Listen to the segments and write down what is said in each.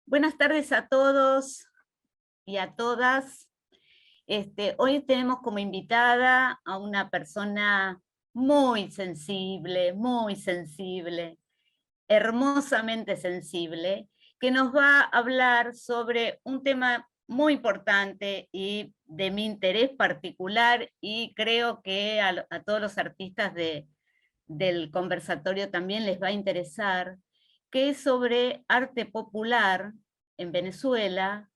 Buenas tardes a todos y a todas. Hoy tenemos como invitada a una persona muy sensible, hermosamente sensible, que nos va a hablar sobre un tema muy importante y de mi interés particular, y creo que a todos los artistas del conversatorio también les va a interesar, que es sobre arte popular en Venezuela,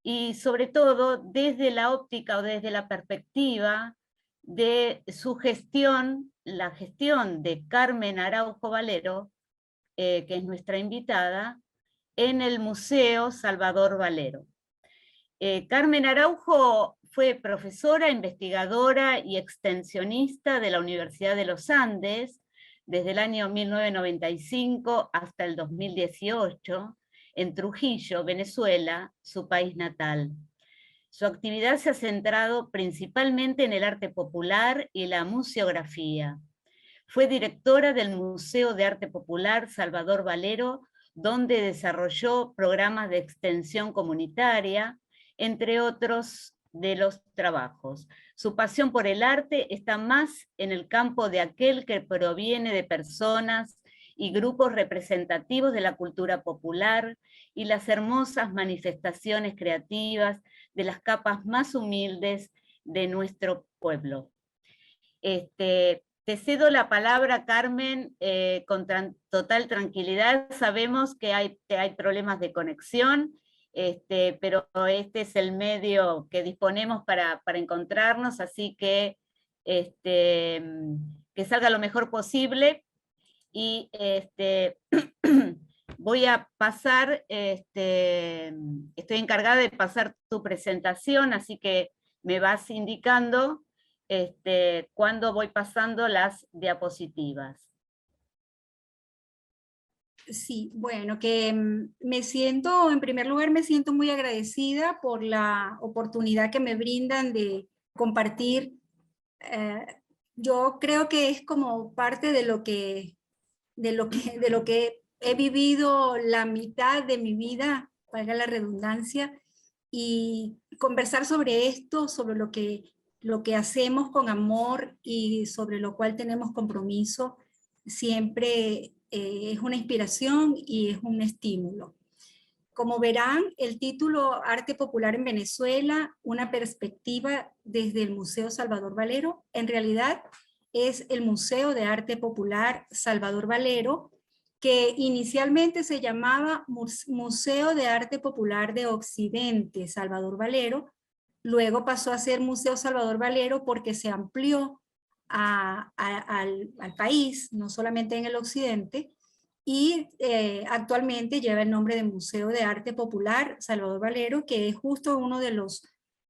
y sobre todo desde la óptica o desde la perspectiva de su gestión, la gestión de Carmen Araujo Valero, que es nuestra invitada, en el Museo Salvador Valero. Carmen Araujo fue profesora, investigadora y extensionista de la Universidad de los Andes desde el año 1995 hasta el 2018, en Trujillo, Venezuela, su país natal. Su actividad se ha centrado principalmente en el arte popular y la museografía. Fue directora del Museo de Arte Popular Salvador Valero, donde desarrolló programas de extensión comunitaria, entre otros de los trabajos. Su pasión por el arte está más en el campo de aquel que proviene de personas y grupos representativos de la cultura popular y las hermosas manifestaciones creativas de las capas más humildes de nuestro pueblo. Te cedo la palabra, Carmen, con total tranquilidad. Sabemos que hay problemas de conexión, pero este es el medio que disponemos para encontrarnos, así que que salga lo mejor posible. Y voy a pasar, estoy encargada de pasar tu presentación, así que me vas indicando cuando voy pasando las diapositivas. Sí, bueno, que me siento, en primer lugar, me siento muy agradecida por la oportunidad que me brindan de compartir. eh, yo creo que es como parte de lo que he vivido la mitad de mi vida, valga la redundancia, y conversar sobre esto, sobre lo que hacemos con amor y sobre lo cual tenemos compromiso, siempre es una inspiración y es un estímulo. Como verán, el título Arte Popular en Venezuela, una perspectiva desde el Museo Salvador Valero, en realidad es el Museo de Arte Popular Salvador Valero, que inicialmente se llamaba Museo de Arte Popular de Occidente Salvador Valero, luego pasó a ser Museo Salvador Valero porque se amplió al país, no solamente en el occidente, y actualmente lleva el nombre de Museo de Arte Popular Salvador Valero, que es justo uno de los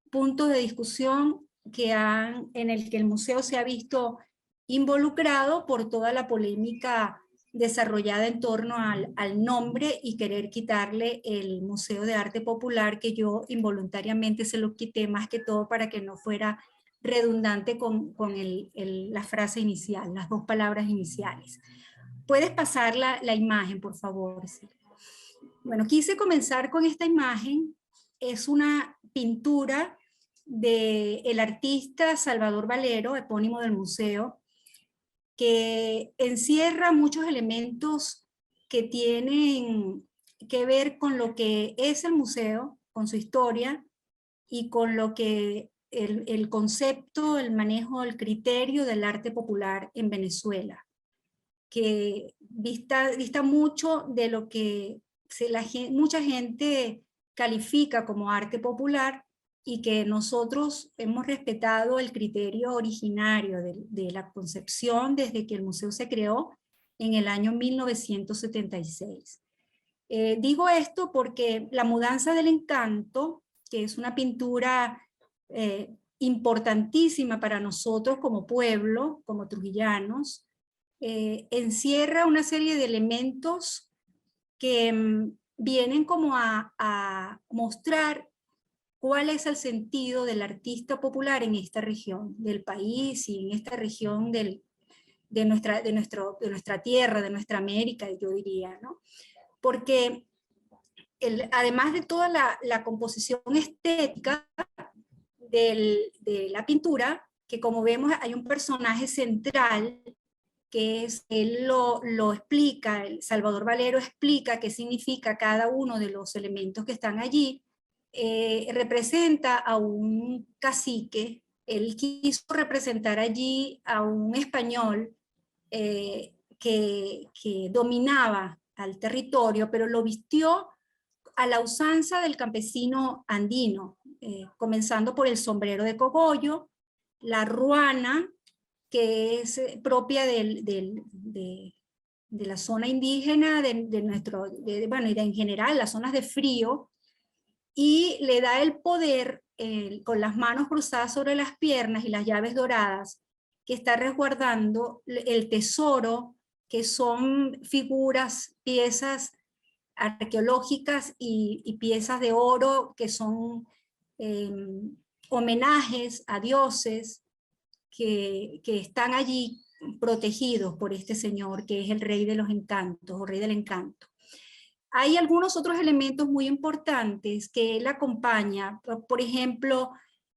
puntos de discusión en el que el museo se ha visto involucrado por toda la polémica desarrollada en torno al nombre y querer quitarle el Museo de Arte Popular, que yo involuntariamente se lo quité más que todo para que no fuera redundante con la frase inicial, las dos palabras iniciales. ¿Puedes pasar la imagen, por favor? Bueno, quise comenzar con esta imagen. Es una pintura del artista Salvador Valero, epónimo del museo, que encierra muchos elementos que tienen que ver con lo que es el museo, con su historia y con lo que el concepto, el manejo, el criterio del arte popular en Venezuela, que dista mucho de lo que mucha gente califica como arte popular, y que nosotros hemos respetado el criterio originario de la concepción desde que el museo se creó en el año 1976. Digo esto porque La Mudanza del Encanto, que es una pintura importantísima para nosotros como pueblo, como trujillanos, encierra una serie de elementos que vienen como a mostrar cuál es el sentido del artista popular en esta región del país y en esta región de nuestra tierra, de nuestra América, yo diría, ¿no? Porque además de toda la composición estética de la pintura, que como vemos hay un personaje central que es, él lo explica, el Salvador Valero explica qué significa cada uno de los elementos que están allí. Representa a un cacique, él quiso representar allí a un español que dominaba al territorio, pero lo vistió a la usanza del campesino andino, comenzando por el sombrero de cogollo, la ruana, que es propia de la zona indígena, bueno, y en general las zonas de frío, y le da el poder con las manos cruzadas sobre las piernas y las llaves doradas, que está resguardando el tesoro, que son figuras, piezas arqueológicas y piezas de oro que son homenajes a dioses que están allí protegidos por este señor que es el rey de los encantos o rey del encanto. Hay algunos otros elementos muy importantes que él acompaña, por ejemplo,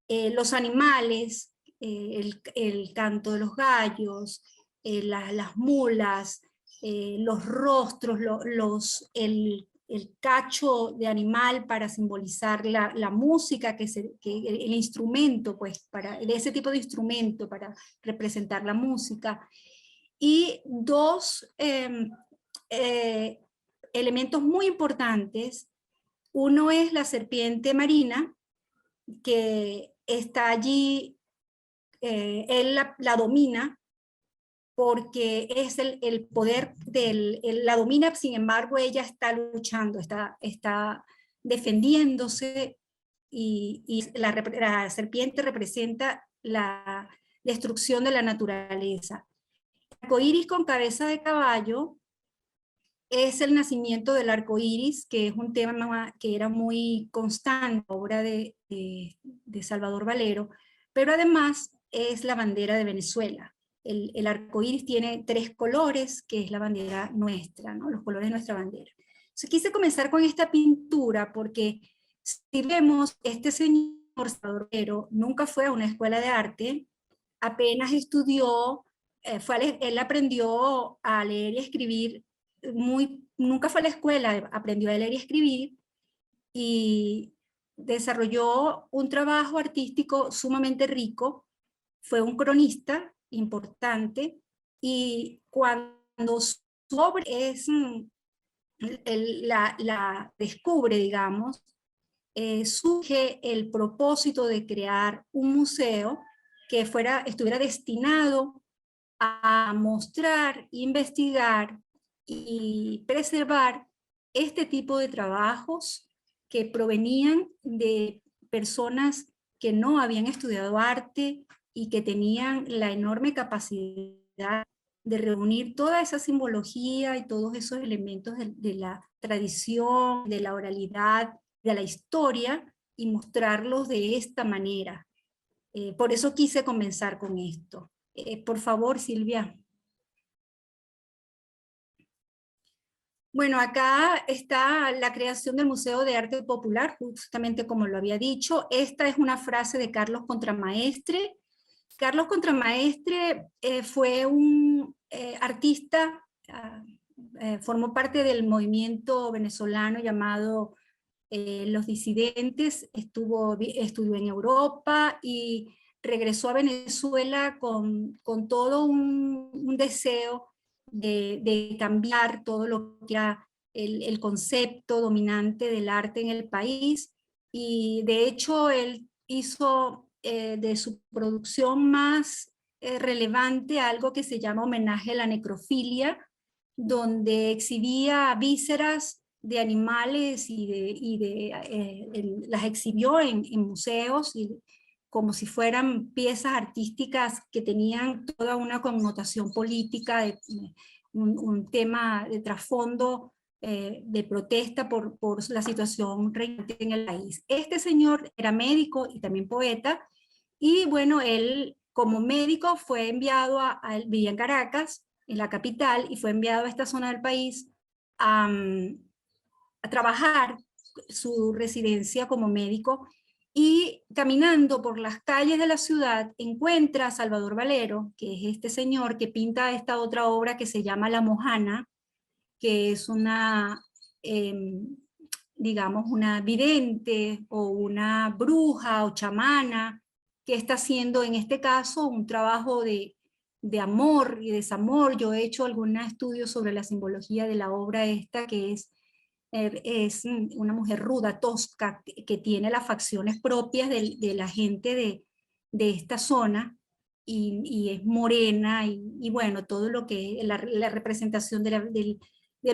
los animales, el canto de los gallos, las mulas, los rostros, el cacho de animal para simbolizar la música, el instrumento, pues, de ese tipo de instrumento para representar la música. Y dos elementos muy importantes. Uno es la serpiente marina, que está allí, él la domina, porque es el poder la domina, sin embargo ella está luchando, está defendiéndose, y la serpiente representa la destrucción de la naturaleza. El arco iris con cabeza de caballo es el nacimiento del arco iris, que es un tema que era muy constante, obra de Salvador Valero, pero además es la bandera de Venezuela. El arco iris tiene 3 colores, que es la bandera nuestra, ¿no? Los colores de nuestra bandera. Entonces, quise comenzar con esta pintura porque si vemos, este señor Salvador Valero nunca fue a una escuela de arte, apenas estudió, él aprendió a leer y escribir nunca fue a la escuela, aprendió a leer y escribir y desarrolló un trabajo artístico sumamente rico, fue un cronista importante, y cuando su obra la descubre, digamos, surge el propósito de crear un museo que estuviera destinado a mostrar, investigar y preservar este tipo de trabajos que provenían de personas que no habían estudiado arte y que tenían la enorme capacidad de reunir toda esa simbología y todos esos elementos de la tradición, de la oralidad, de la historia, y mostrarlos de esta manera. Por eso quise comenzar con esto. Por favor, Silvia. Bueno, acá está la creación del Museo de Arte Popular, justamente como lo había dicho. Esta es una frase de Carlos Contramaestre. Carlos Contramaestre fue un artista, formó parte del movimiento venezolano llamado Los Disidentes, estudió en Europa y regresó a Venezuela con todo un deseo de cambiar todo lo que era el concepto dominante del arte en el país, y de hecho él hizo de su producción más relevante algo que se llama Homenaje a la Necrofilia, donde exhibía vísceras de animales las exhibió en museos, y como si fueran piezas artísticas que tenían toda una connotación política, un tema de trasfondo de protesta por la situación reinante en el país. Este señor era médico y también poeta, y bueno, él como médico fue enviado vivía en Caracas, en la capital, y fue enviado a esta zona del país a trabajar su residencia como médico, y caminando por las calles de la ciudad encuentra a Salvador Valero, que es este señor que pinta esta otra obra que se llama La Mojana, que es una, digamos, una vidente o una bruja o chamana que está haciendo en este caso un trabajo de amor y desamor. Yo he hecho algún estudio sobre la simbología de la obra esta, que es una mujer ruda, tosca, que tiene las facciones propias de la gente de esta zona, y es morena, y bueno, todo lo que la representación del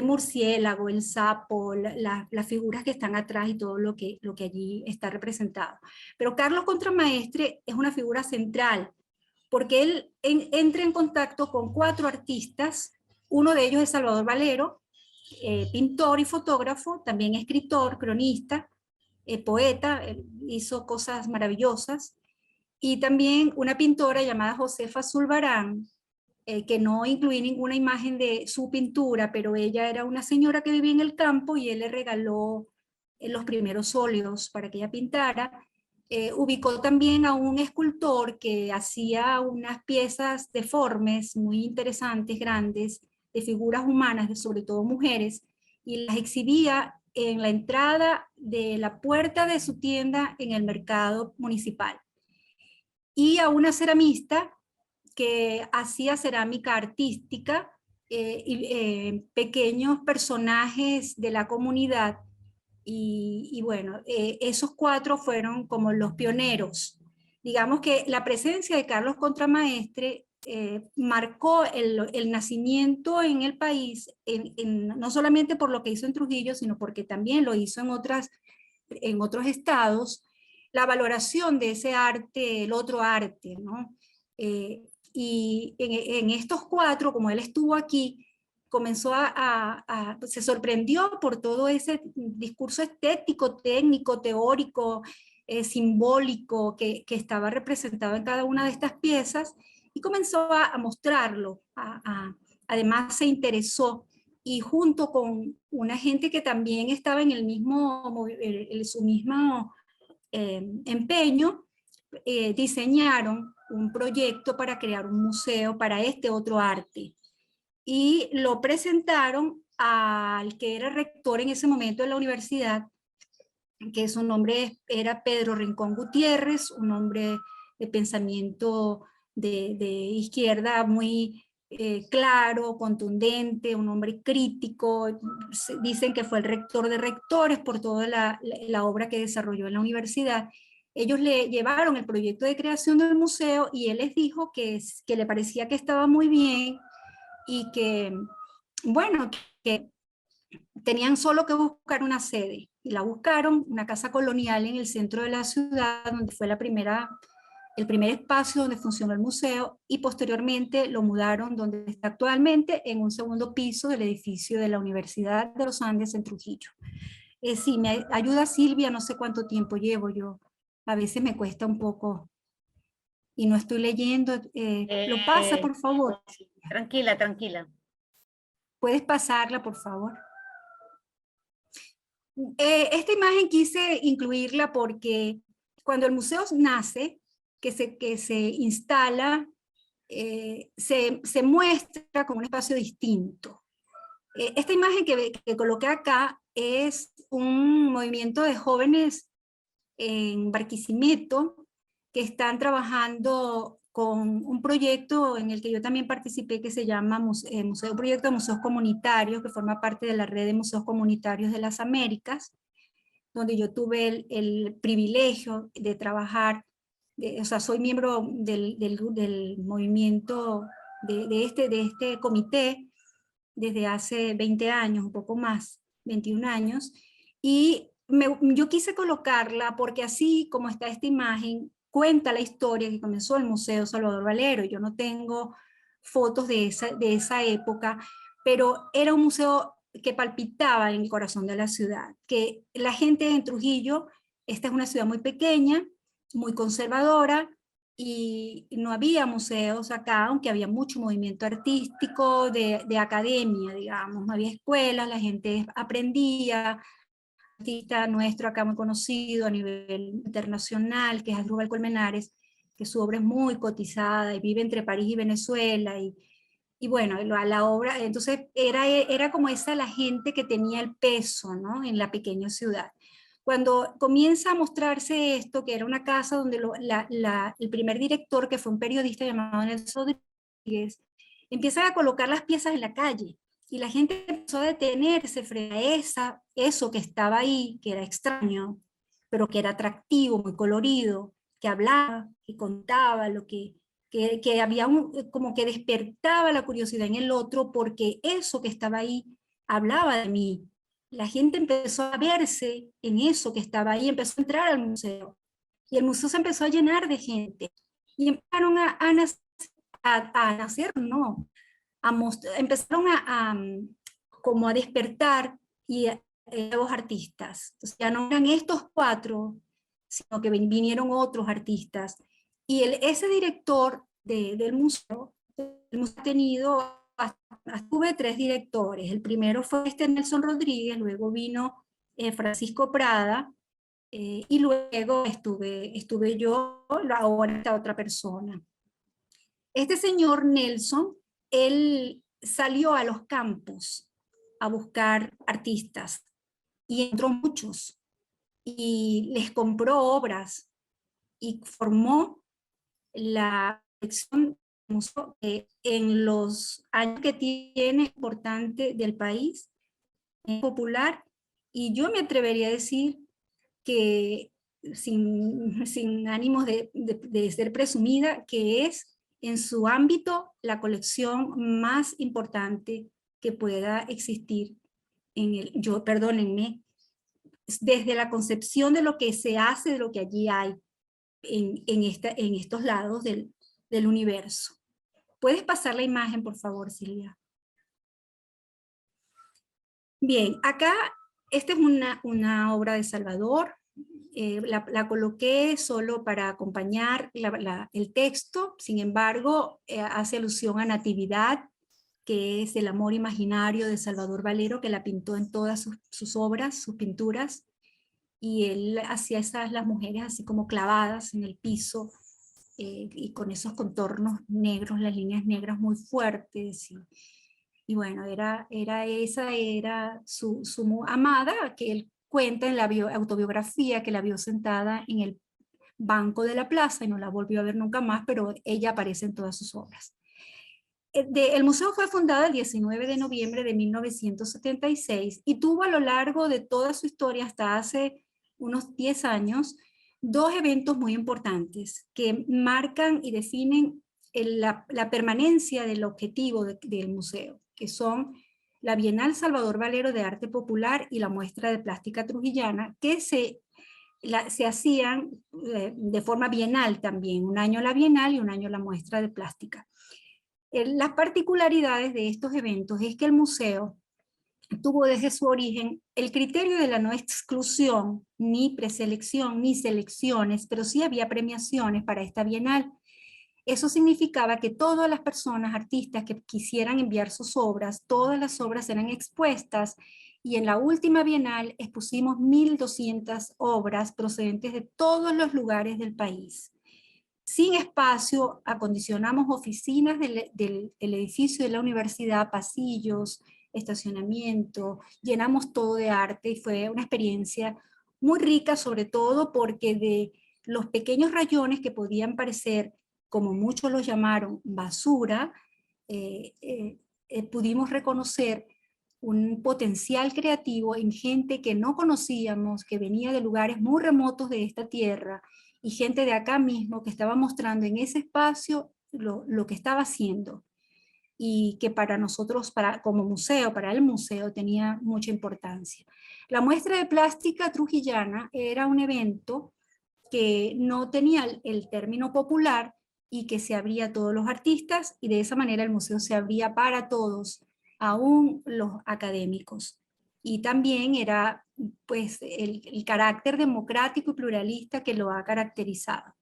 murciélago, el sapo, las figuras que están atrás y todo lo que allí está representado. Pero Carlos Contramaestre es una figura central, porque él entra en contacto con 4 artistas. Uno de ellos es Salvador Valero, pintor y fotógrafo, también escritor, cronista, poeta, hizo cosas maravillosas, y también una pintora llamada Josefa Zulbarán, que no incluí ninguna imagen de su pintura, pero ella era una señora que vivía en el campo y él le regaló los primeros óleos para que ella pintara. Ubicó también a un escultor que hacía unas piezas deformes muy interesantes, grandes, de figuras humanas, sobre todo mujeres, y las exhibía en la entrada de la puerta de su tienda en el mercado municipal. Y a una ceramista que hacía cerámica artística, pequeños personajes de la comunidad, y bueno, esos 4 fueron como los pioneros. Digamos que la presencia de Carlos Contramaestre marcó el nacimiento en el país, no solamente por lo que hizo en Trujillo, sino porque también lo hizo en otros estados, la valoración de ese arte, el otro arte, ¿no? Y en estos 4, como él estuvo aquí, comenzó se sorprendió por todo ese discurso estético, técnico, teórico, simbólico que estaba representado en cada una de estas piezas, y comenzó a mostrarlo. Además se interesó, y junto con una gente que también estaba en su mismo empeño, diseñaron un proyecto para crear un museo para este otro arte, y lo presentaron al que era rector en ese momento de la universidad, que su nombre era Pedro Rincón Gutiérrez, un hombre de pensamiento de izquierda muy claro, contundente, un hombre crítico. Dicen que fue el rector de rectores por toda la obra que desarrolló en la universidad. Ellos le llevaron el proyecto de creación del museo, y él les dijo que le parecía que estaba muy bien, y que, bueno, que tenían solo que buscar una sede, y la buscaron, una casa colonial en el centro de la ciudad, donde fue el primer espacio donde funcionó el museo, y posteriormente lo mudaron donde está actualmente, en un segundo piso del edificio de la Universidad de los Andes en Trujillo. Sí, me ayuda Silvia, no sé cuánto tiempo llevo yo, a veces me cuesta un poco y no estoy leyendo. Lo pasa, por favor. Tranquila, tranquila. ¿Puedes pasarla, por favor? Esta imagen quise incluirla porque cuando el museo nace, que se instala, se muestra como un espacio distinto. Esta imagen que coloqué acá es un movimiento de jóvenes en Barquisimeto que están trabajando con un proyecto en el que yo también participé, que se llama Proyecto de Museos Comunitarios, que forma parte de la Red de Museos Comunitarios de las Américas, donde yo tuve el privilegio de trabajar, o sea, soy miembro del movimiento de este comité desde hace 20 años, un poco más, 21 años, y yo quise colocarla porque así como está esta imagen, cuenta la historia que comenzó el Museo Salvador Valero. Yo no tengo fotos de esa época, pero era un museo que palpitaba en el corazón de la ciudad, que la gente en Trujillo, esta es una ciudad muy pequeña, muy conservadora, y no había museos acá, aunque había mucho movimiento artístico de academia, digamos, no había escuelas, la gente aprendía, artista nuestro acá muy conocido a nivel internacional, que es Asdrúbal Colmenares, que su obra es muy cotizada y vive entre París y Venezuela, y bueno, a la obra, entonces era como esa la gente que tenía el peso, ¿no? En la pequeña ciudad. Cuando comienza a mostrarse esto, que era una casa donde el primer director, que fue un periodista llamado Nelson Rodríguez, empieza a colocar las piezas en la calle, y la gente empezó a detenerse frente a eso que estaba ahí, que era extraño, pero que era atractivo, muy colorido, que hablaba, que contaba lo que había como que despertaba la curiosidad en el otro, porque eso que estaba ahí hablaba de mí. La gente empezó a verse en eso que estaba ahí, empezó a entrar al museo, y el museo se empezó a llenar de gente, y empezaron a nacer, no, empezaron como a despertar y nuevos artistas. Entonces ya no eran estos cuatro, sino que vinieron otros artistas. Y ese director del museo, el museo ha tenido, tuve 3 directores. El primero fue Nelson Rodríguez, luego vino Francisco Prada, y luego estuve yo, ahora esta otra persona. Este señor Nelson, él salió a los campos a buscar artistas y encontró muchos y les compró obras y formó la colección en los años que tiene importante del país, es popular, y yo me atrevería a decir que sin ánimos de ser presumida, que es en su ámbito la colección más importante que pueda existir perdónenme, desde la concepción de lo que se hace, de lo que allí hay en estos lados del universo. ¿Puedes pasar la imagen, por favor, Silvia? Bien, acá esta es una obra de Salvador. La coloqué solo para acompañar el texto, sin embargo, hace alusión a Natividad, que es el amor imaginario de Salvador Valero, que la pintó en todas sus obras, sus pinturas, y él hacía las mujeres así como clavadas en el piso, y con esos contornos negros, las líneas negras muy fuertes, y bueno, esa era su amada, que él cuenta en la autobiografía que la vio sentada en el banco de la plaza y no la volvió a ver nunca más, pero ella aparece en todas sus obras. El museo fue fundado el 19 de noviembre de 1976 y tuvo a lo largo de toda su historia hasta hace unos 10 años 2 eventos muy importantes que marcan y definen la permanencia del objetivo del museo, que son la Bienal Salvador Valero de Arte Popular y la Muestra de Plástica Trujillana, que se hacían de forma bienal también, un año la Bienal y un año la Muestra de Plástica. Las particularidades de estos eventos es que el museo tuvo desde su origen el criterio de la no exclusión, ni preselección, ni selecciones, pero sí había premiaciones para esta bienal. Eso significaba que todas las personas, artistas que quisieran enviar sus obras, todas las obras eran expuestas, y en la última bienal expusimos 1.200 obras procedentes de todos los lugares del país. Sin espacio, acondicionamos oficinas del edificio de la universidad, pasillos, estacionamiento, llenamos todo de arte y fue una experiencia muy rica, sobre todo porque de los pequeños rayones que podían parecer, como muchos los llamaron, basura, pudimos reconocer un potencial creativo en gente que no conocíamos, que venía de lugares muy remotos de esta tierra, y gente de acá mismo que estaba mostrando en ese espacio lo que estaba haciendo, y que para nosotros, como museo, para el museo, tenía mucha importancia. La muestra de plástica trujillana era un evento que no tenía el término popular y que se abría a todos los artistas, y de esa manera el museo se abría para todos, aún los académicos. Y también era pues el carácter democrático y pluralista que lo ha caracterizado.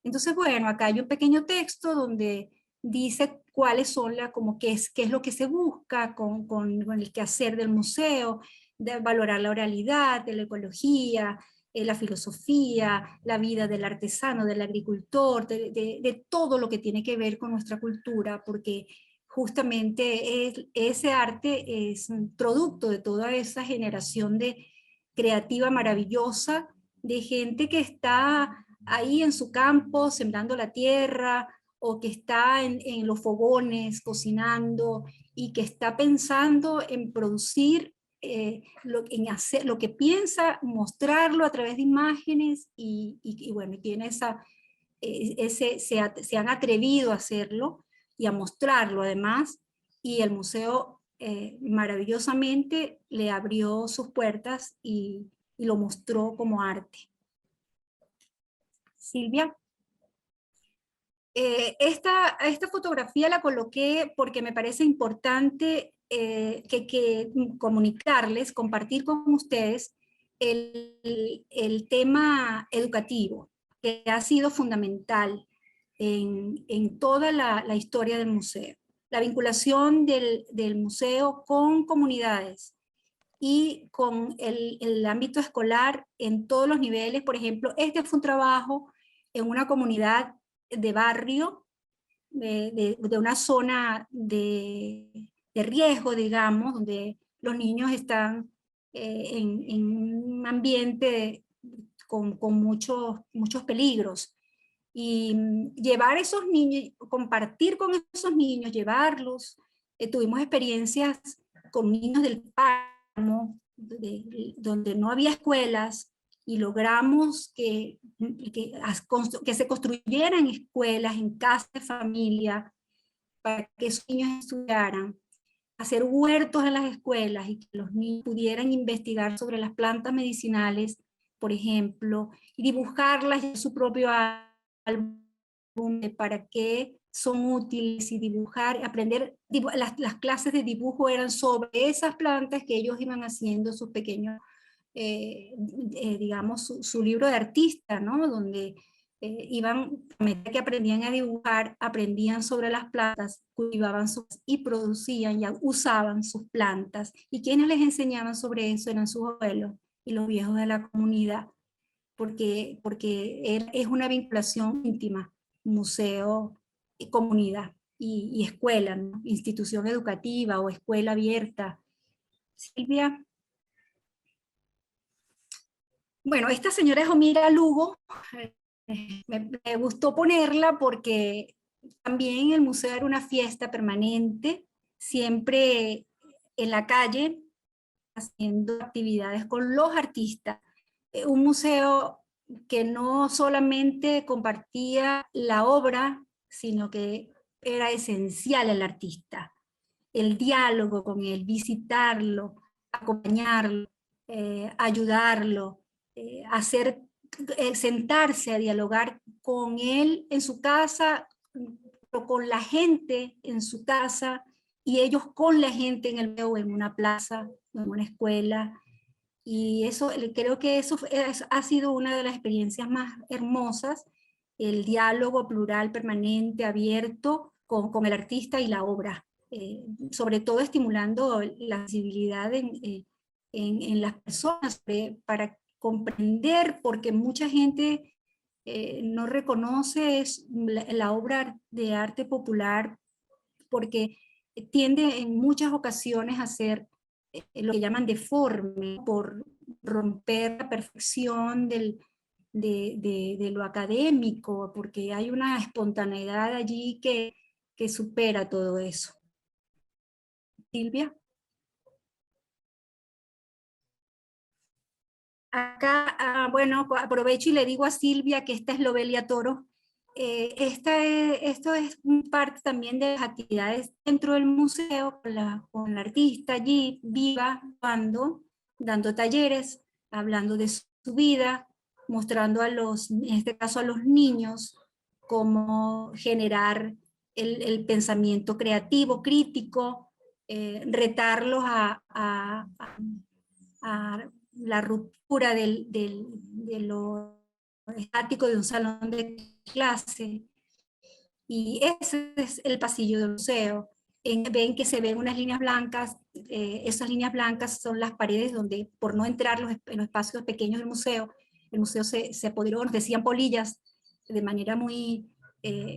Entonces, bueno, acá hay un pequeño texto donde dice cuáles son como qué es lo que se busca con el quehacer del museo. de valorar la oralidad, de la ecología, la filosofía, la vida del artesano, del agricultor, de todo lo que tiene que ver con nuestra cultura, porque justamente ese arte es un producto de toda esa generación de creativa maravillosa, de gente que está ahí en su campo sembrando la tierra, o que está en los fogones cocinando, y que está pensando en producir, en hacer lo que piensa, mostrarlo a través de imágenes, y bueno, tiene se han atrevido a hacerlo y a mostrarlo además, y el museo maravillosamente le abrió sus puertas y lo mostró como arte. Silvia. Esta fotografía la coloqué porque me parece importante que comunicarles, compartir con ustedes el tema educativo, que ha sido fundamental en toda la historia del museo. La vinculación del museo con comunidades y con el ámbito escolar en todos los niveles. Por ejemplo, este fue un trabajo en una comunidad de barrio, de una zona de riesgo, digamos, donde los niños están en un ambiente con muchos peligros. Y llevar a esos niños, compartir con esos niños, llevarlos. Tuvimos experiencias con niños del páramo, donde no había escuelas, y logramos que se construyeran escuelas en casa de familia para que esos niños estudiaran, hacer huertos en las escuelas y que los niños pudieran investigar sobre las plantas medicinales, por ejemplo, y dibujarlas en su propio álbum de para qué son útiles, y dibujar, aprender. Las clases de dibujo eran sobre esas plantas que ellos iban haciendo sus pequeños, digamos, su libro de artista, ¿no? Donde iban, a medida que aprendían a dibujar, aprendían sobre las plantas, cultivaban y producían y usaban sus plantas. Y quienes les enseñaban sobre eso eran sus abuelos y los viejos de la comunidad, porque es una vinculación íntima, museo, comunidad y escuela, ¿no? Institución educativa o escuela abierta. Silvia. Bueno, esta señora es Omira Lugo. Me gustó ponerla porque también el museo era una fiesta permanente, siempre en la calle, haciendo actividades con los artistas. Un museo que no solamente compartía la obra, sino que era esencial el artista. El diálogo con él, visitarlo, acompañarlo, ayudarlo, sentarse a dialogar con él en su casa, o con la gente en su casa, y ellos con la gente en el museo, en una plaza, en una escuela. Y eso, creo que eso ha sido una de las experiencias más hermosas, el diálogo plural, permanente, abierto con el artista y la obra, sobre todo estimulando la sensibilidad en las personas, para comprender, porque mucha gente no reconoce la obra de arte popular, porque tiende en muchas ocasiones a ser lo que llaman deforme, por romper la perfección de lo académico, porque hay una espontaneidad allí que supera todo eso. Silvia. Acá, bueno, aprovecho y le digo a Silvia que esta es Lobelia Toro. Esto es parte también de las actividades dentro del museo, con la artista allí viva, dando talleres, hablando de su vida, mostrando en este caso a los niños, cómo generar el pensamiento creativo, crítico, retarlos a la ruptura de lo estático de un salón de clase. Y ese es el pasillo del museo. ven que se ven unas líneas blancas, esas líneas blancas son las paredes donde, por no entrar en los espacios pequeños del museo, el museo se apoderó, nos decían polillas, de manera muy,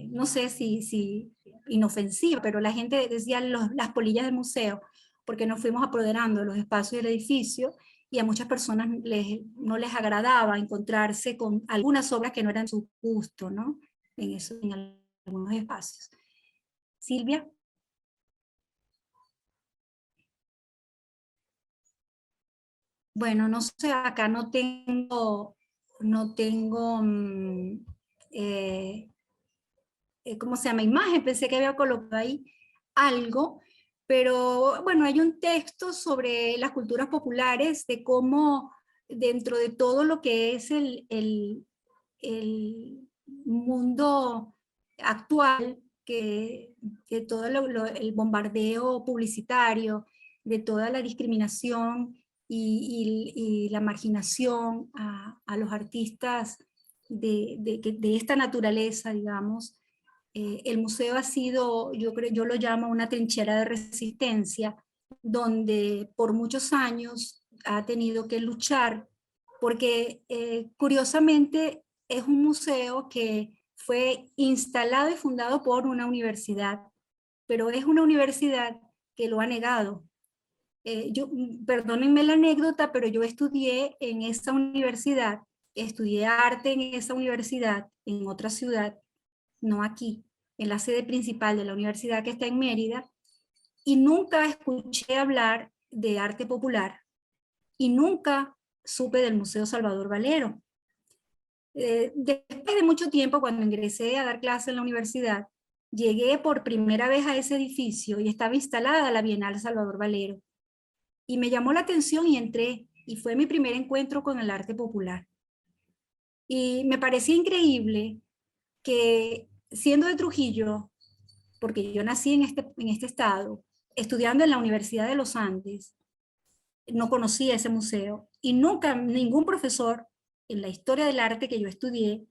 no sé si inofensiva, pero la gente decía las polillas del museo, porque nos fuimos apoderando de los espacios del edificio, y a muchas personas no les agradaba encontrarse con algunas obras que no eran su gusto, ¿no? En algunos espacios. Silvia. Bueno, no sé, acá no tengo, ¿cómo se llama? Imagen, pensé que había colocado ahí algo, pero bueno, hay un texto sobre las culturas populares, de cómo dentro de todo lo que es el mundo actual, que todo el bombardeo publicitario, de toda la discriminación y la marginación a los artistas de esta naturaleza, digamos, el museo ha sido, yo lo llamo una trinchera de resistencia, donde por muchos años ha tenido que luchar, porque curiosamente es un museo que fue instalado y fundado por una universidad, pero es una universidad que lo ha negado. Perdónenme la anécdota, pero yo estudié en esa universidad, estudié arte en esa universidad, en otra ciudad, no aquí, en la sede principal de la universidad que está en Mérida, y nunca escuché hablar de arte popular, y nunca supe del Museo Salvador Valero. Después de mucho tiempo, cuando ingresé a dar clase en la universidad, llegué por primera vez a ese edificio y estaba instalada la Bienal Salvador Valero. Y me llamó la atención y entré, y fue mi primer encuentro con el arte popular. Y me parecía increíble que, siendo de Trujillo, porque yo nací en este estado, estudiando en la Universidad de los Andes, no conocía ese museo, y nunca ningún profesor en la historia del arte que yo estudié,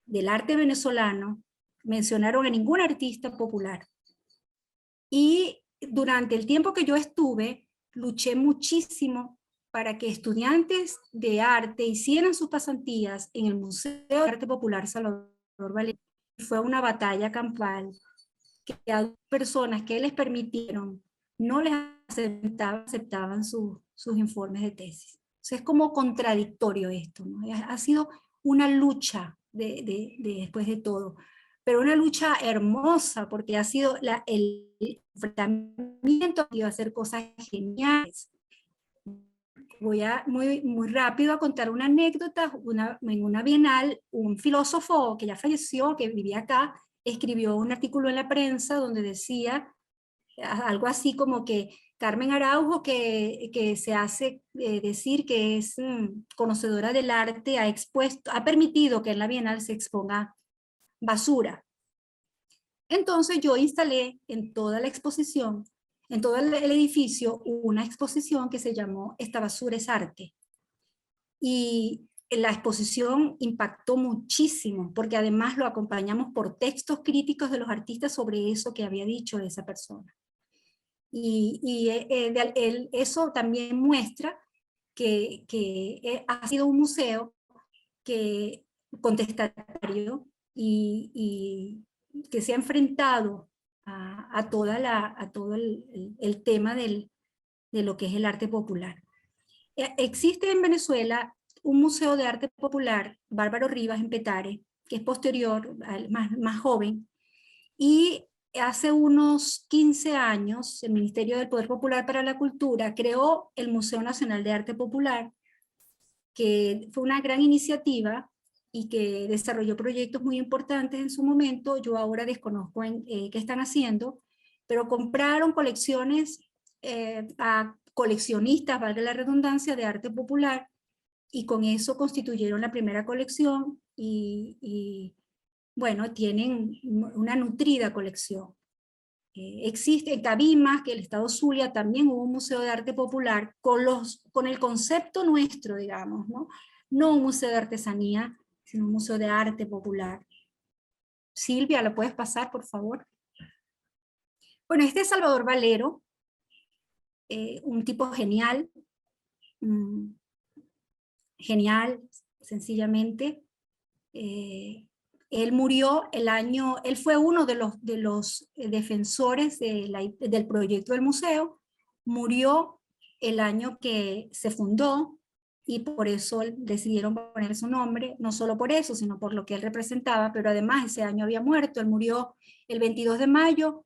del arte venezolano, mencionaron a ningún artista popular. Y durante el tiempo que yo estuve, luché muchísimo para que estudiantes de arte hicieran sus pasantías en el Museo de Arte Popular Salvador Valero. Fue una batalla campal, que a personas que les permitieron no les aceptaban sus informes de tesis. O sea, es como contradictorio esto, ¿no? Ha sido una lucha después de todo, pero una lucha hermosa, porque ha sido el enfrentamiento de hacer cosas geniales. Voy muy rápido a contar una anécdota. En una bienal, un filósofo que ya falleció, que vivía acá, escribió un artículo en la prensa donde decía algo así como que Carmen Araujo, que se hace decir que es conocedora del arte, ha permitido que en la bienal se exponga basura. Entonces yo instalé en toda la exposición, en todo el edificio, una exposición que se llamó Esta basura es arte. Y la exposición impactó muchísimo, porque además lo acompañamos por textos críticos de los artistas sobre eso que había dicho esa persona. Eso también muestra que ha sido un museo contestatario y que se ha enfrentado a todo el tema de lo que es el arte popular. Existe en Venezuela un museo de arte popular, Bárbaro Rivas, en Petare, que es posterior, más joven, y hace unos 15 años el Ministerio del Poder Popular para la Cultura creó el Museo Nacional de Arte Popular, que fue una gran iniciativa y que desarrolló proyectos muy importantes en su momento. Yo ahora desconozco qué están haciendo, pero compraron colecciones a coleccionistas, valga la redundancia, de arte popular, y con eso constituyeron la primera colección y bueno, tienen una nutrida colección. Existe en Cabimas, que el estado Zulia también hubo un museo de arte popular con el concepto nuestro, digamos, ¿no? No un museo de artesanía, sino un museo de arte popular. Silvia, ¿lo puedes pasar, por favor? Bueno, este es Salvador Valero, un tipo genial, mm, genial, sencillamente. Él murió él fue uno de los defensores del proyecto del museo, murió el año que se fundó y por eso decidieron poner su nombre, no solo por eso, sino por lo que él representaba, pero además ese año había muerto, él murió el 22 de mayo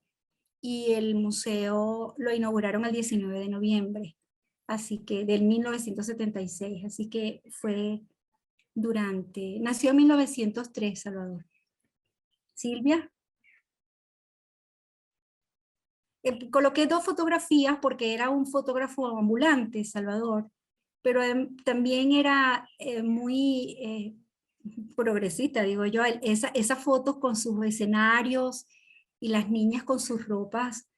y el museo lo inauguraron el 19 de noviembre, así que del 1976, así que nació en 1903, Salvador. Silvia. Coloqué 2 fotografías porque era un fotógrafo ambulante, Salvador, pero también era muy progresista, digo yo. Esas fotos con sus escenarios y las niñas con sus ropas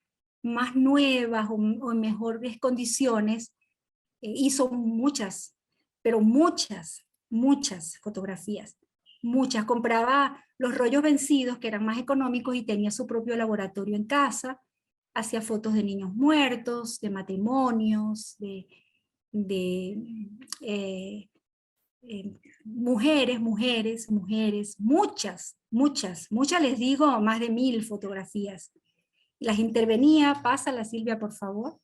más nuevas o en mejores condiciones, hizo muchas, pero muchas fotografías. Muchas. Compraba los rollos vencidos que eran más económicos y tenía su propio laboratorio en casa. Hacía fotos de niños muertos, de matrimonios, de mujeres, muchas les digo, más de 1000 fotografías. Las intervenía. Pásala, Silvia, por favor.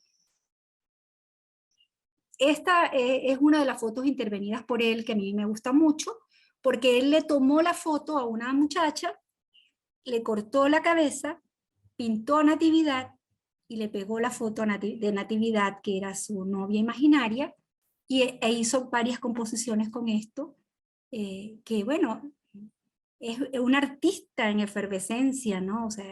Esta es una de las fotos intervenidas por él que a mí me gusta mucho, porque él le tomó la foto a una muchacha, le cortó la cabeza, pintó Natividad y le pegó la foto de Natividad, que era su novia imaginaria, e hizo varias composiciones con esto, que bueno, es un artista en efervescencia, ¿no? O sea,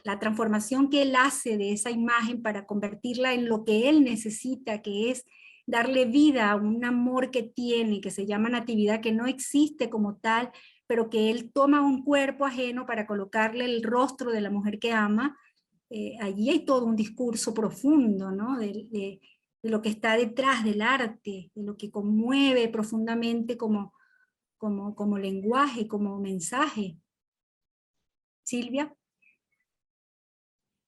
la transformación que él hace de esa imagen para convertirla en lo que él necesita, que es darle vida a un amor que tiene, que se llama Natividad, que no existe como tal, pero que él toma un cuerpo ajeno para colocarle el rostro de la mujer que ama. Allí hay todo un discurso profundo, ¿no? De lo que está detrás del arte, de lo que conmueve profundamente como lenguaje, como mensaje. Silvia.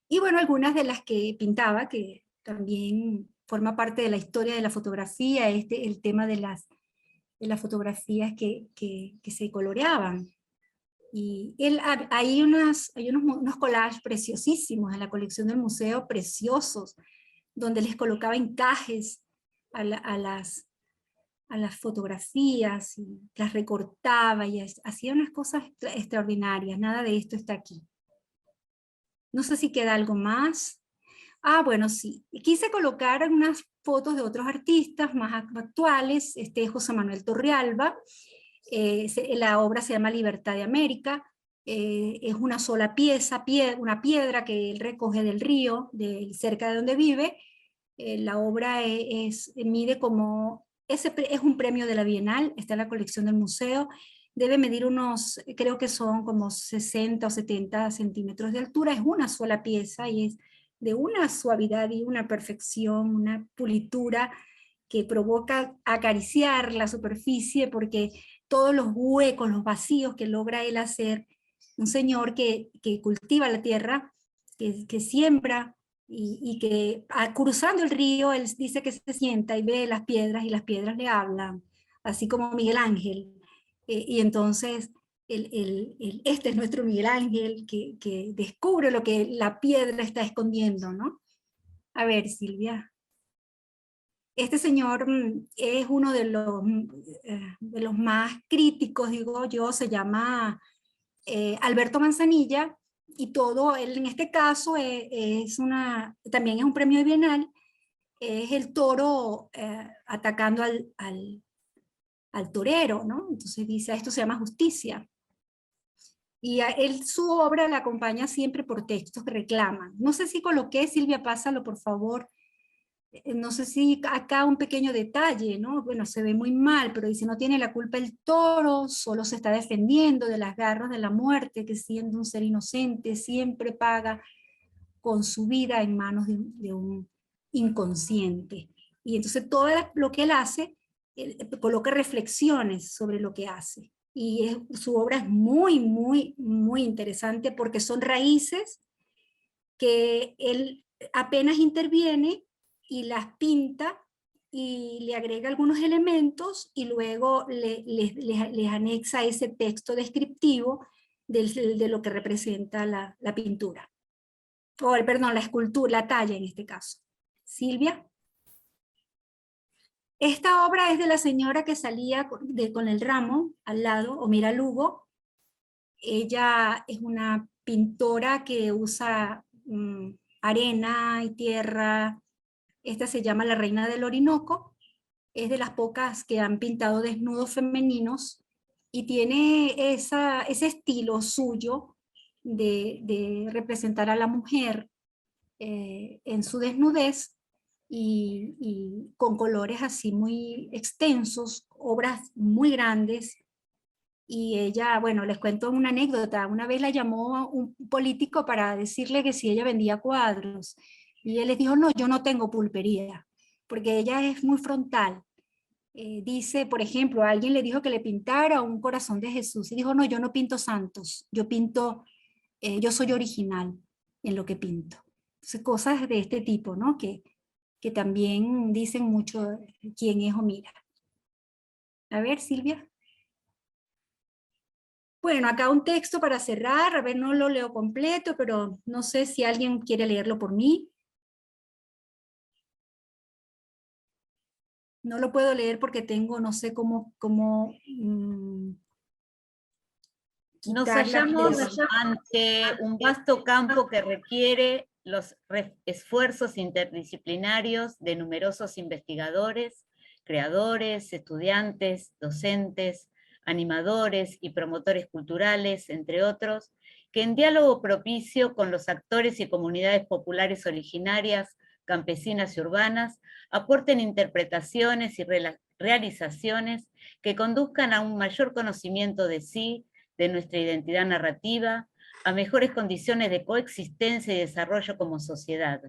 Y bueno, algunas de las que pintaba, que también forma parte de la historia de la fotografía, el tema de las fotografías que se coloreaban. Y hay unos collages preciosísimos en la colección del museo, preciosos, donde les colocaba encajes a las fotografías, y las recortaba, y hacía unas cosas extraordinarias. Nada de esto está aquí. No sé si queda algo más. Ah, bueno, sí. Quise colocar unas fotos de otros artistas más actuales. Este es José Manuel Torrealba. La obra se llama Libertad de América. Es una sola pieza, una piedra que él recoge del río, cerca de donde vive. La obra mide como... es un premio de la Bienal, está en la colección del museo. Debe medir creo que son como 60 o 70 centímetros de altura. Es una sola pieza y es de una suavidad y una perfección, una pulitura que provoca acariciar la superficie, porque todos los huecos, los vacíos que logra él hacer, un señor que cultiva la tierra, que siembra, y que cruzando el río, él dice que se sienta y ve las piedras, y las piedras le hablan, así como Miguel Ángel. Y entonces, este es nuestro Miguel Ángel, que descubre lo que la piedra está escondiendo, ¿no? A ver, Silvia. Este señor es uno de los más críticos, digo yo. Se llama Alberto Manzanilla, y todo, él en este caso también es un premio de Bienal, es el toro atacando al torero, ¿no? Entonces dice, esto se llama justicia. Y su obra la acompaña siempre por textos que reclaman. No sé si coloqué, Silvia, pásalo por favor. No sé si acá un pequeño detalle, ¿no? Bueno, se ve muy mal, pero dice, no tiene la culpa el toro, solo se está defendiendo de las garras de la muerte, que siendo un ser inocente siempre paga con su vida en manos de un inconsciente. Y entonces todo lo que él hace, coloca reflexiones sobre lo que hace. Y su obra es muy, muy, muy interesante, porque son raíces que él apenas interviene y las pinta y le agrega algunos elementos y luego les anexa ese texto descriptivo de lo que representa la pintura. O, perdón, la escultura, la talla en este caso. Silvia. Esta obra es de la señora que salía con el ramo al lado, Omira Lugo. Ella es una pintora que usa arena y tierra. Esta se llama La Reina del Orinoco. Es de las pocas que han pintado desnudos femeninos y tiene ese estilo suyo de representar a la mujer en su desnudez y con colores así muy extensos, obras muy grandes. Y ella, bueno, les cuento una anécdota. Una vez la llamó un político para decirle que si ella vendía cuadros. Y él les dijo, no, yo no tengo pulpería, porque ella es muy frontal. Dice, por ejemplo, alguien le dijo que le pintara un corazón de Jesús. Y dijo, no, yo no pinto santos, yo pinto, yo soy original en lo que pinto. Entonces, cosas de este tipo, ¿no? Que también dicen mucho quién es Omira. A ver, Silvia. Bueno, acá un texto para cerrar, a ver, no lo leo completo, pero no sé si alguien quiere leerlo por mí. No lo puedo leer porque tengo, no sé cómo Nos hallamos ante un vasto campo que requiere los esfuerzos interdisciplinarios de numerosos investigadores, creadores, estudiantes, docentes, animadores y promotores culturales, entre otros, que en diálogo propicio con los actores y comunidades populares originarias, campesinas y urbanas, aporten interpretaciones y realizaciones que conduzcan a un mayor conocimiento de sí, de nuestra identidad narrativa, a mejores condiciones de coexistencia y desarrollo como sociedad,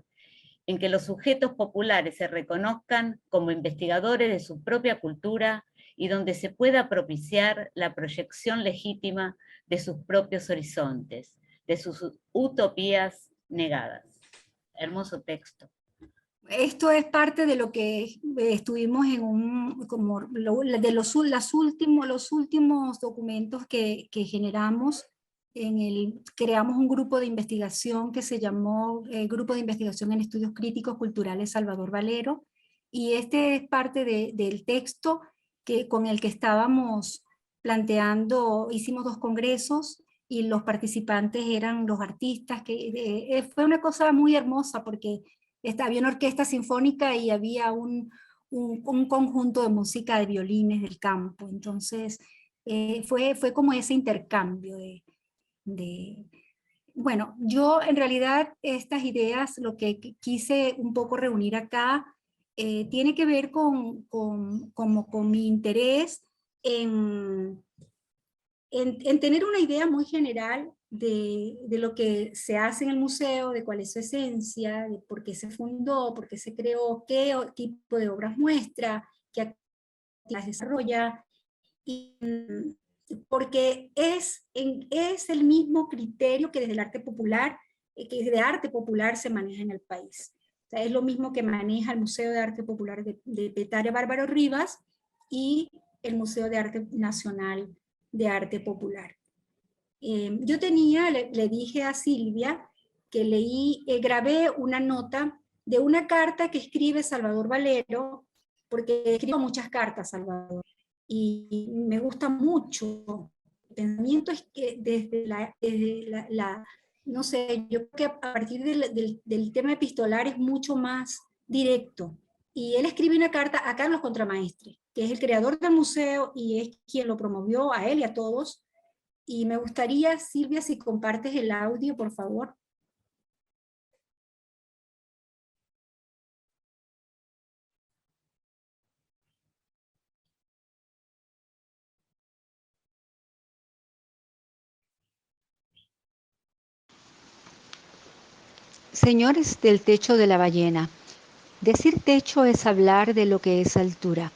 en que los sujetos populares se reconozcan como investigadores de su propia cultura y donde se pueda propiciar la proyección legítima de sus propios horizontes, de sus utopías negadas. Hermoso texto. Esto es parte de lo que estuvimos en de los últimos documentos que generamos. Creamos un grupo de investigación que se llamó Grupo de Investigación en Estudios Críticos Culturales Salvador Valero, y este es parte del texto con el que estábamos planteando. Hicimos 2 congresos y los participantes eran los artistas, fue una cosa muy hermosa porque había una orquesta sinfónica y había un conjunto de música de violines del campo. Entonces fue como ese intercambio bueno, yo en realidad estas ideas, lo que quise un poco reunir acá, tiene que ver con mi interés en tener una idea muy general de lo que se hace en el museo, de cuál es su esencia, de por qué se fundó, por qué se creó, qué tipo de obras muestra, qué actividades desarrolla, y porque es el mismo criterio que desde el arte popular, que desde arte popular se maneja en el país. O sea, es lo mismo que maneja el Museo de Arte Popular de Petare Bárbaro Rivas y el Museo de Arte Nacional de Arte Popular. Yo le dije a Silvia que grabé una nota de una carta que escribe Salvador Valero, porque escribo muchas cartas, Salvador, y me gusta mucho. El pensamiento es que desde no sé, yo creo que a partir del tema epistolar es mucho más directo. Y él escribe una carta a Carlos Contramaestre, que es el creador del museo y es quien lo promovió a él y a todos. Y me gustaría, Silvia, si compartes el audio, por favor. Señores del techo de la ballena, decir techo es hablar de lo que es altura.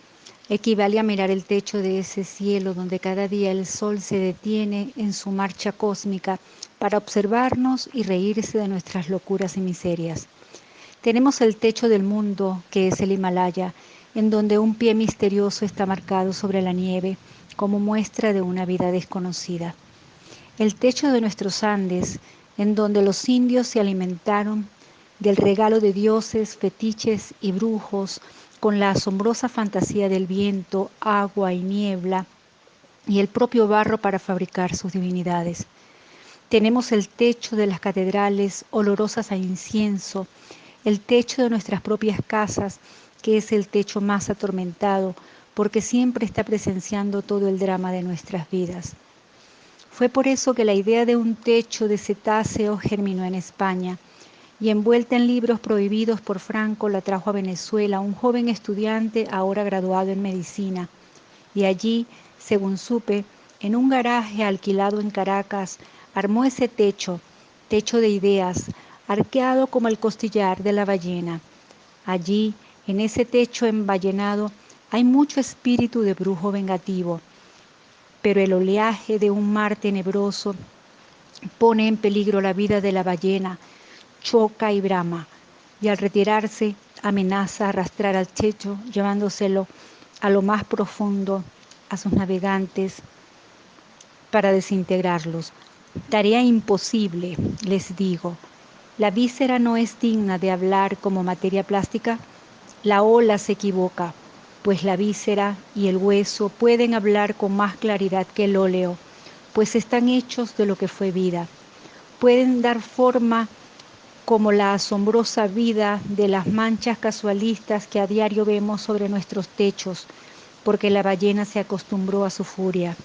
equivale a mirar el techo de ese cielo donde cada día el sol se detiene en su marcha cósmica para observarnos y reírse de nuestras locuras y miserias. Tenemos el techo del mundo, que es el Himalaya, en donde un pie misterioso está marcado sobre la nieve como muestra de una vida desconocida. El techo de nuestros Andes, en donde los indios se alimentaron del regalo de dioses, fetiches y brujos, con la asombrosa fantasía del viento, agua y niebla, y el propio barro para fabricar sus divinidades. Tenemos el techo de las catedrales olorosas a incienso, el techo de nuestras propias casas, que es el techo más atormentado, porque siempre está presenciando todo el drama de nuestras vidas. Fue por eso que la idea de un techo de cetáceo germinó en España, y envuelta en libros prohibidos por Franco la trajo a Venezuela un joven estudiante ahora graduado en medicina. Y allí, según supe, en un garaje alquilado en Caracas, armó ese techo, techo de ideas, arqueado como el costillar de la ballena. Allí, en ese techo emballenado, hay mucho espíritu de brujo vengativo, pero el oleaje de un mar tenebroso pone en peligro la vida de la ballena, choca y brama, y al retirarse amenaza arrastrar al techo, llevándoselo a lo más profundo, a sus navegantes, para desintegrarlos. Tarea imposible, les digo. La víscera no es digna de hablar como materia plástica. La ola se equivoca, pues la víscera y el hueso pueden hablar con más claridad que el óleo, pues están hechos de lo que fue vida. Pueden dar forma como la asombrosa vida de las manchas casualistas que a diario vemos sobre nuestros techos, porque la ballena se acostumbró a su furia.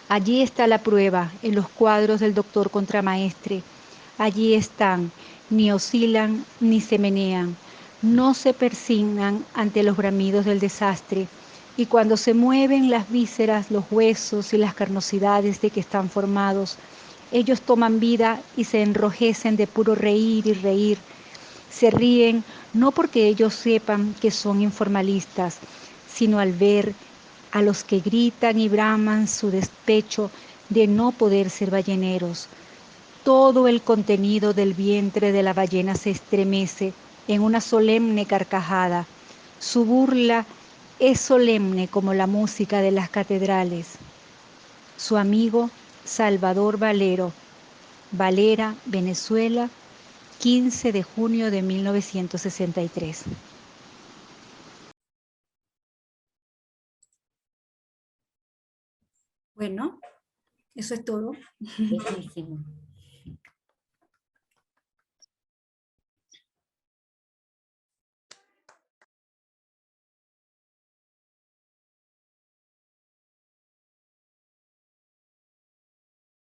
Allí está la prueba, en los cuadros del doctor Contramaestre. Allí están, ni oscilan ni se menean, no se persignan ante los bramidos del desastre, y cuando se mueven las vísceras, los huesos y las carnosidades de que están formados, ellos toman vida y se enrojecen de puro reír y reír. Se ríen no porque ellos sepan que son informalistas, sino al ver a los que gritan y braman su despecho de no poder ser balleneros. Todo el contenido del vientre de la ballena se estremece en una solemne carcajada. Su burla es solemne como la música de las catedrales. Su amigo Salvador Valero, Valera, Venezuela, 15 de junio de 1963. Bueno, eso es todo. Bellísimo.